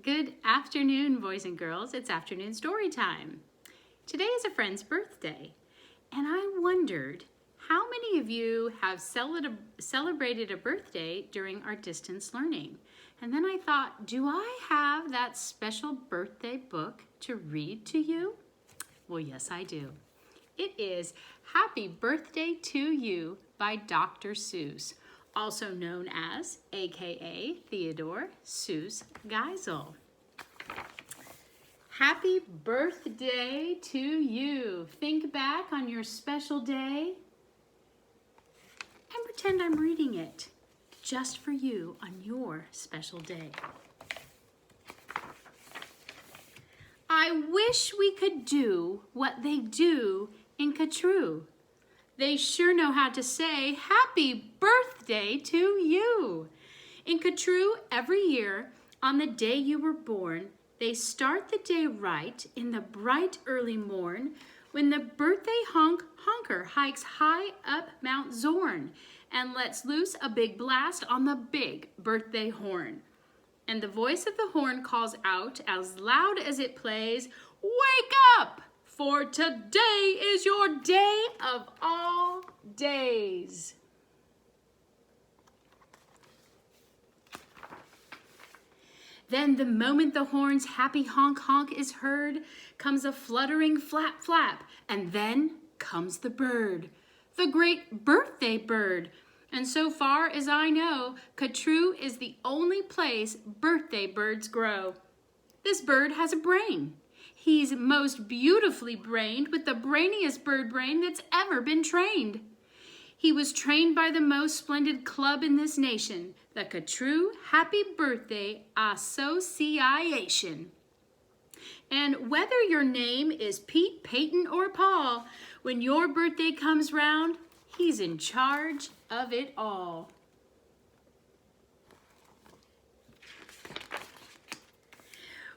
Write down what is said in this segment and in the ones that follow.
Good afternoon, boys and girls. It's afternoon story time. Today is a friend's birthday, and I wondered how many of you have celebrated a birthday during our distance learning? And then I thought, do I have that special birthday book to read to you? Well, yes, I do. It is Happy Birthday to You by Dr. Seuss, also known as, aka Theodore Seuss Geisel. Happy birthday to you. Think back on your special day and pretend I'm reading it just for you on your special day. I wish we could do what they do in Catrue. They sure know how to say happy birthday to you. In Catrue, every year, on the day you were born, they start the day right in the bright early morn when the birthday honker hikes high up Mount Zorn and lets loose a big blast on the big birthday horn. And the voice of the horn calls out as loud as it plays, "Wake up! For today is your day of all days." Then the moment the horn's happy honk honk is heard, comes a fluttering flap flap, and then comes the bird, the great birthday bird. And so far as I know, Catrue is the only place birthday birds grow. This bird has a brain. He's most beautifully brained with the brainiest bird brain that's ever been trained. He was trained by the most splendid club in this nation, the Catrue Happy Birthday Association. And whether your name is Pete, Peyton, or Paul, when your birthday comes round, he's in charge of it all.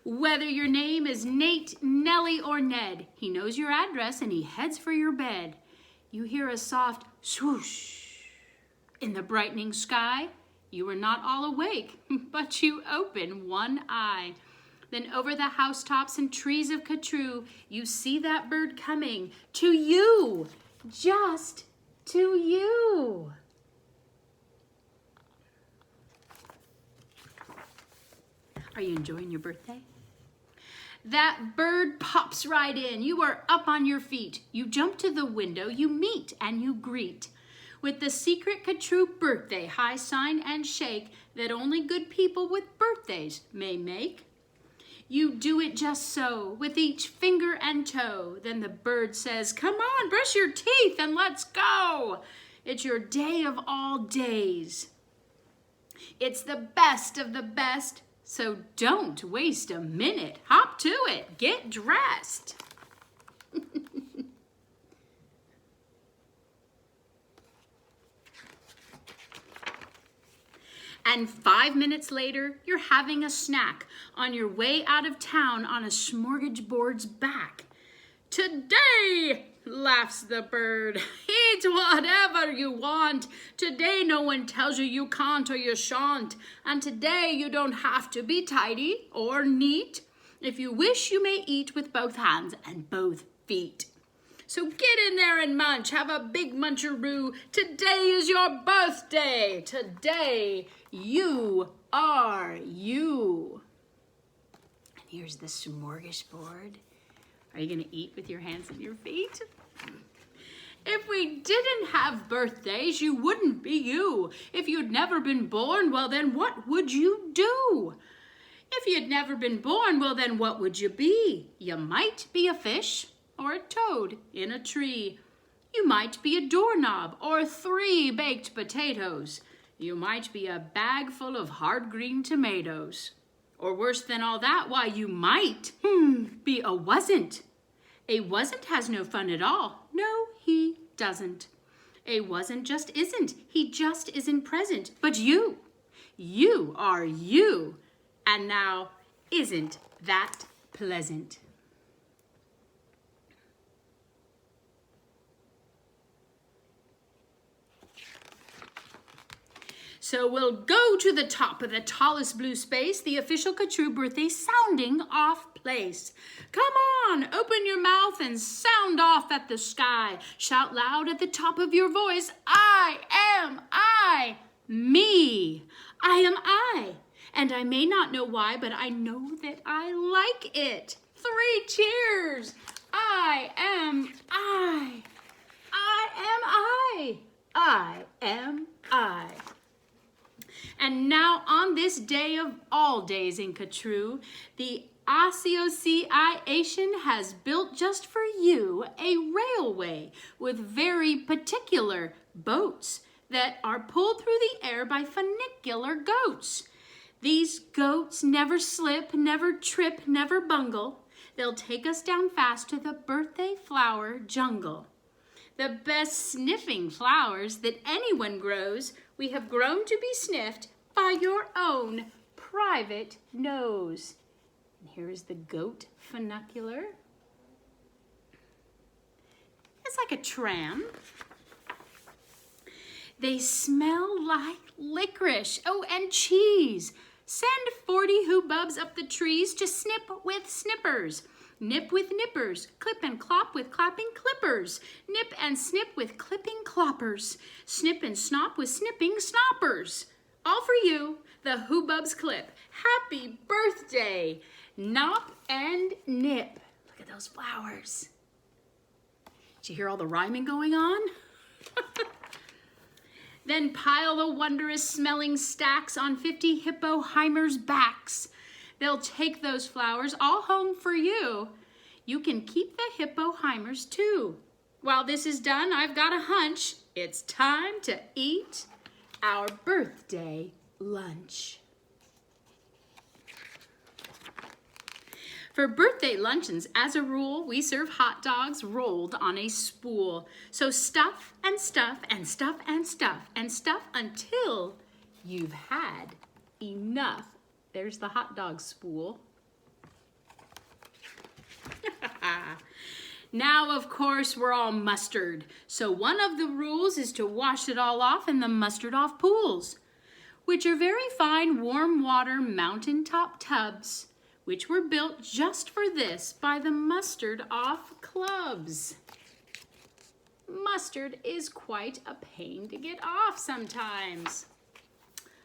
Whether your name is Nate, Nellie, or Ned, he knows your address and he heads for your bed. You hear a soft swoosh in the brightening sky. You are not all awake, but you open one eye. Then over the housetops and trees of Catrue, you see that bird coming to you, just to you. Are you enjoying your birthday? That bird pops right in. You are up on your feet. You jump to the window, you meet and you greet with the secret Catrue birthday high sign and shake that only good people with birthdays may make. You do it just so, with each finger and toe. Then the bird says, "Come on, brush your teeth and let's go." It's your day of all days. It's the best of the best. So don't waste a minute. Hop to it. Get dressed. And 5 minutes later, you're having a snack on your way out of town on a smorgasbord's back. "Today," laughs the bird, "eat whatever you want. Today no one tells you you can't or you shan't. And today you don't have to be tidy or neat. If you wish, you may eat with both hands and both feet. So get in there and munch. Have a big muncheroo. Today is your birthday. Today you are you." And here's the smorgasbord. Are you going to eat with your hands and your feet? If we didn't have birthdays, you wouldn't be you. If you'd never been born, well then what would you do? If you'd never been born, well then what would you be? You might be a fish or a toad in a tree. You might be a doorknob or 3 baked potatoes. You might be a bag full of hard green tomatoes. Or worse than all that, why, you might be a wasn't. A wasn't has no fun at all. No, he doesn't. A wasn't just isn't. He just isn't present. But you are you. And now, isn't that pleasant? So we'll go to the top of the tallest blue space, the official Ka-True birthday sounding off place. Come on, open your mouth and sound off at the sky. Shout loud at the top of your voice, I am I, me. I am I, and I may not know why, but I know that I like it. 3 cheers. I am I. I am I. I am I. And now on this day of all days in Ka-True, the Association has built just for you a railway with very particular boats that are pulled through the air by funicular goats. These goats never slip, never trip, never bungle. They'll take us down fast to the birthday flower jungle. The best sniffing flowers that anyone grows, we have grown to be sniffed by your own private nose. And here is the goat funicular. It's like a tram. They smell like licorice, oh, and cheese. Send 40 hoobubs up the trees to snip with snippers. Nip with nippers, clip and clop with clapping clippers. Nip and snip with clipping cloppers. Snip and snop with snipping snoppers. All for you, the hoobubs clip. Happy birthday, Nop and Nip. Look at those flowers. Did you hear all the rhyming going on? Then pile the wondrous smelling stacks on 50 hippoheimers' backs. They'll take those flowers all home for you. You can keep the hippoheimers too. While this is done, I've got a hunch. It's time to eat our birthday lunch. For birthday luncheons, as a rule, we serve hot dogs rolled on a spool. So stuff and stuff and stuff and stuff and stuff until you've had enough. There's the hot dog spool. Now, of course, we're all mustard. So one of the rules is to wash it all off in the mustard off pools, which are very fine warm water mountaintop tubs, which were built just for this by the Mustard Off Clubs. Mustard is quite a pain to get off sometimes.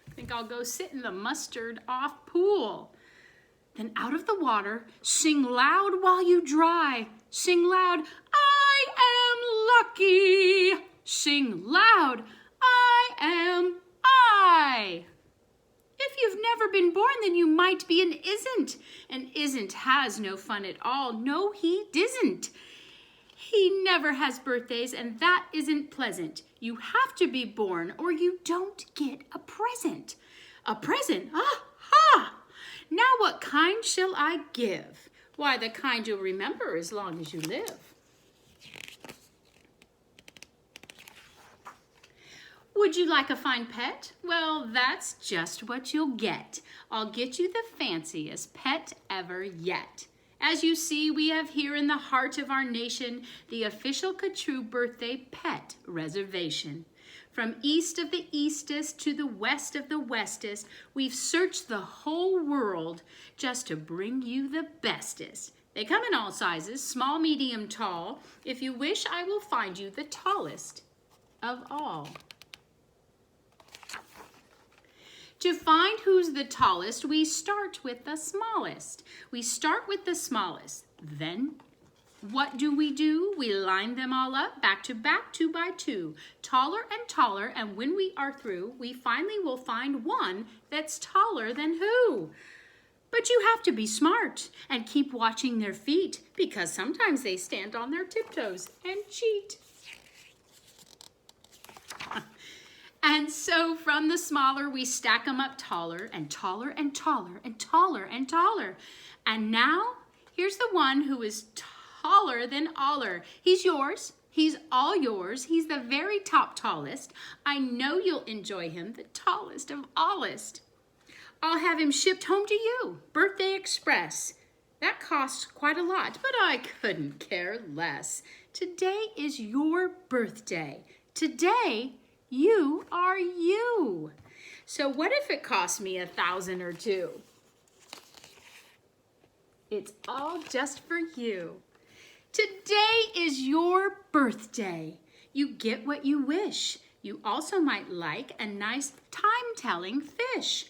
I think I'll go sit in the Mustard Off pool. Then out of the water, sing loud while you dry. Sing loud, I am lucky. Sing loud, I am I. If you've never been born, then you might be an isn't. And isn't has no fun at all. No, he disn't. He never has birthdays, and that isn't pleasant. You have to be born, or you don't get a present. A present? Ah, ha! Now what kind shall I give? Why, the kind you'll remember as long as you live. Would you like a fine pet? Well, that's just what you'll get. I'll get you the fanciest pet ever yet. As you see, we have here in the heart of our nation the official Ka-True birthday pet reservation. From east of the eastest to the west of the westest, we've searched the whole world just to bring you the bestest. They come in all sizes, small, medium, tall. If you wish, I will find you the tallest of all. To find who's the tallest, we start with the smallest. We start with the smallest. Then, what do? We line them all up, back to back, 2 by 2, taller and taller, and when we are through, we finally will find one that's taller than who? But you have to be smart and keep watching their feet, because sometimes they stand on their tiptoes and cheat. And so from the smaller, we stack them up taller and taller and taller and taller and taller. And now, here's the one who is taller than aller. He's yours. He's all yours. He's the very top tallest. I know you'll enjoy him, the tallest of allest. I'll have him shipped home to you, Birthday Express. That costs quite a lot, but I couldn't care less. Today is your birthday. Today, you are you. So what if it cost me 1,000 or two? It's all just for you. Today is your birthday. You get what you wish. You also might like a nice time-telling fish.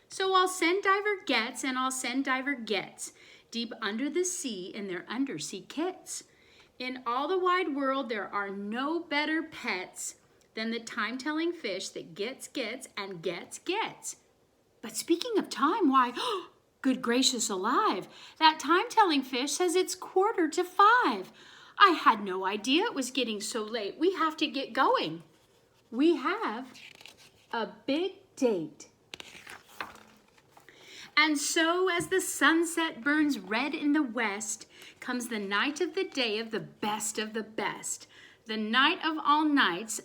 So I'll send diver gets and I'll send diver gets deep under the sea in their undersea kits. In all the wide world, there are no better pets than the time-telling fish that gets and gets. But speaking of time, why, good gracious alive, that time-telling fish says it's 4:45. I had no idea it was getting so late. We have to get going. We have a big date. And so as the sunset burns red in the west, comes the night of the day of the best, the night of all nights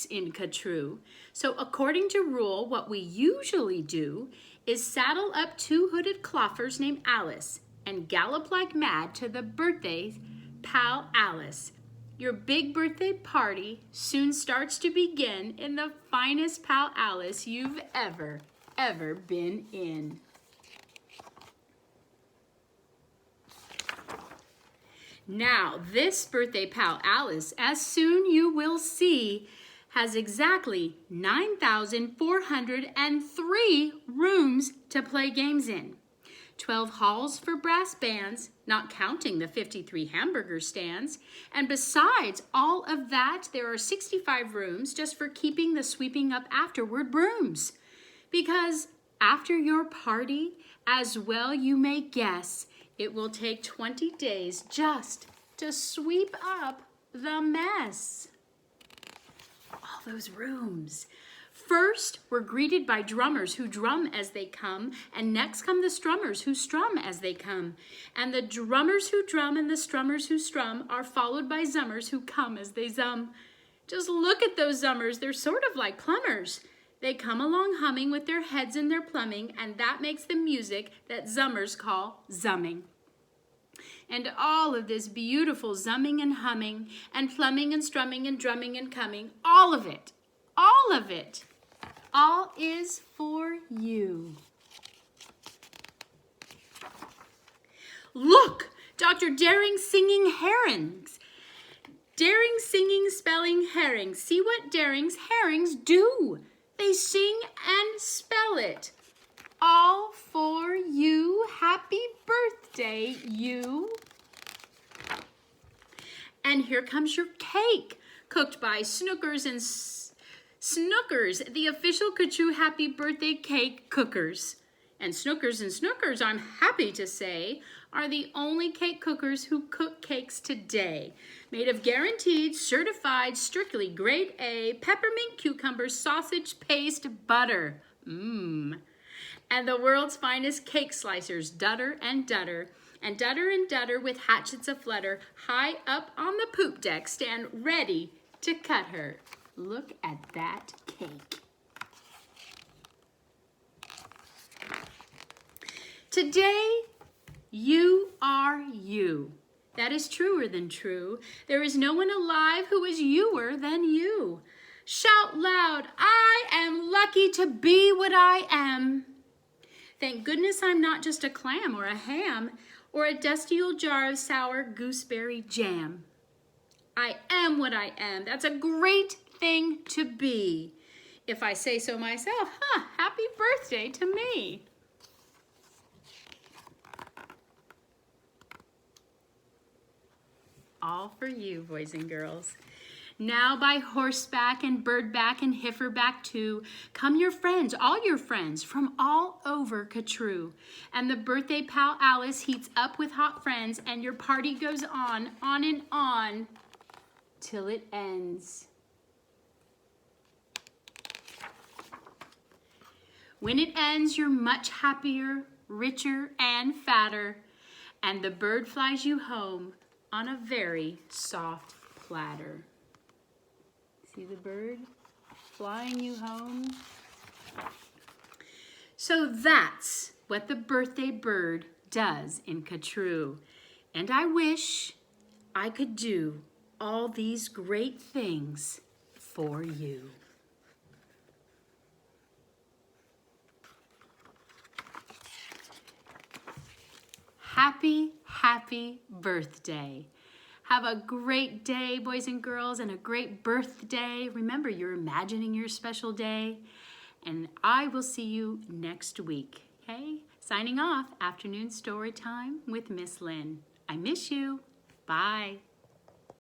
in Catrue. So according to rule, what we usually do is saddle up 2 hooded cloffers named Alice and gallop like mad to the birthday pal Alice. Your big birthday party soon starts to begin in the finest pal Alice you've ever been in. Now, this birthday pal Alice, as soon you will see, has exactly 9,403 rooms to play games in. 12 halls for brass bands, not counting the 53 hamburger stands. And besides all of that, there are 65 rooms just for keeping the sweeping up afterward brooms. Because after your party, as well you may guess, it will take 20 days just to sweep up the mess. All those rooms. First, we're greeted by drummers who drum as they come, and next come the strummers who strum as they come. And the drummers who drum and the strummers who strum are followed by zummers who come as they zum. Just look at those zummers, they're sort of like plumbers. They come along humming with their heads in their plumbing, and that makes the music that zummers call zumming. And all of this beautiful zumming and humming and plumbing and strumming and drumming and coming, all of it, all is for you. Look, Dr. Daring singing herrings. Daring singing spelling herrings. See what Daring's herrings do. They sing and spell it. All for you. Happy birthday, you. And here comes your cake, cooked by Snookers and Snookers, the official Catrue Happy Birthday cake cookers. And Snookers, I'm happy to say, are the only cake cookers who cook cakes today. Made of guaranteed, certified, strictly grade A, peppermint cucumber, sausage paste, butter. And the world's finest cake slicers, Dutter and Dutter. And Dutter with hatchets aflutter, high up on the poop deck, stand ready to cut her. Look at that cake. Today, you are you. That is truer than true. There is no one alive who is youer than you. Shout loud, I am lucky to be what I am. Thank goodness I'm not just a clam or a ham or a dusty old jar of sour gooseberry jam. I am what I am. That's a great thing to be. If I say so myself, happy birthday to me. All for you, boys and girls. Now by horseback and birdback and heiferback too, come your friends, all your friends from all over Catrue. And the birthday pal Alice heats up with hot friends, and your party goes on and on, till it ends. When it ends, you're much happier, richer, and fatter, and the bird flies you home on a very soft platter. See the bird flying you home? So that's what the birthday bird does in Catrue. And I wish I could do all these great things for you. happy, happy birthday. Have a great day, boys and girls, and a great birthday. Remember, you're imagining your special day. And I will see you next week. Okay? Signing off, afternoon story time with Miss Lynn. I miss you. Bye.